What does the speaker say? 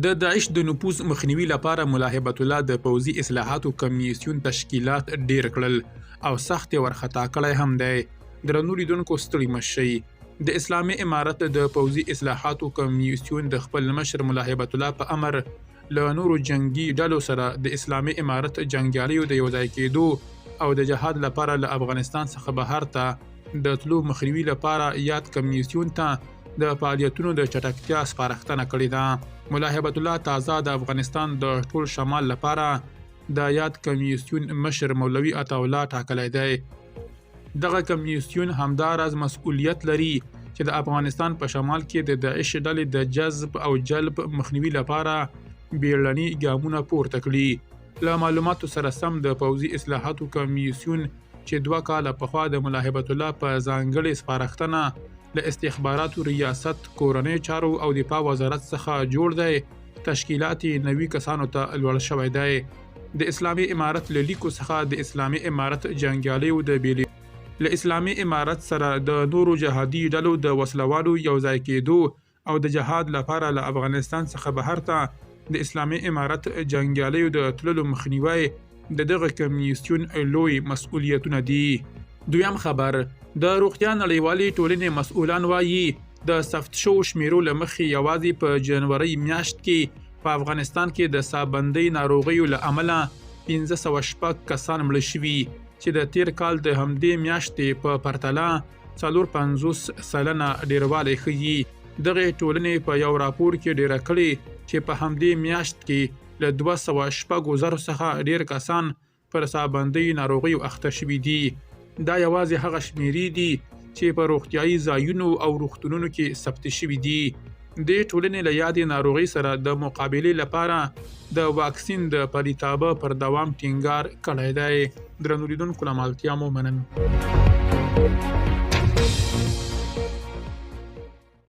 د داعش د نفوذ مخنیوي لپاره ملا هیبت الله د پوځي اصلاحاتو کمیسیون تشکیلات ډیر کړل او سخت ورخطا کړی هم دی. درنو لیدونکو ستړي مه شئ. د اسلامي امارت د پوځي اصلاحاتو کمیسیون د خپل مشر ملا هیبت الله په امر له نورو جنگي ډلو سره د اسلامي امارت جنګیالیو د یوځای کېدو او د جهاد لپاره له افغانستان څخه بهر ته د تلو مخنیوي لپاره یاد کمیسیون ته د فعالیتونو د چټکتیا سپارښتنه کړې ده. ملا هیبت الله تازه د افغانستان د ټول شمال لپاره د یاد کمیسیون مشر مولوي عطاالله ټاکلی دی. دغه کمیسیون همداراز مسؤلیت لري چې د افغانستان په شمال کې د داعش ډلې د جذب او جلب مخنیوي لپاره بیړني ګامونه پورته کړي. له معلوماتو سره سم د پوځي اصلاحاتو کمیسیون چې 2 کاله پخوا د ملا هیبت الله په ځانګړې سپارښتنه له استخباراتو ریاست کورنۍ چارو او دفاع وزارت څخه جوړ دی، تشکیلات 90 کسانو ته لوړ شوی دی. د اسلامي امارت له لیکو څخه د اسلامي امارت جنګیالیو د بیلې له اسلامي امارت سره د نورو جهادي ډلو د وسلوالو یوځای کېدو او د جهاد لپاره له افغانستان څخه بهر ته د اسلامي امارت جنګیالیو د تللو مخنیوی د دغه کمیسیون لوی مسؤلیتونه دي. دویم خبر، د روغتیا نړیوالې ټولنې مسؤلان وایي د ثبت شوو شمیرو له مخې یوازې په جنوري میاشت کې په افغانستان کې د سابندۍ ناروغیو له امله 506 کسان مړه شوي چې د تیر کال د همدې میاشتې په پرتله 54% ډیروالی ښیي. دغه ټولنې په یو راپور کې ډیره کړې چې په همدې میاشت کې له 206,000 څخه ډیر کسان پر سابندۍ ناروغیو اخته شوي دي. دا یوازې هغه شمیرې دي چې په روغتیایي ځایونو او روغتونونو کې ثبت شوي دي. د ټولنې له یادې ناروغۍ سره د مقابلې لپاره د واکسین د پلیتابه پر دوام ټینګار کړی دی. درنو لیدونکو له ملتیا مو مننه.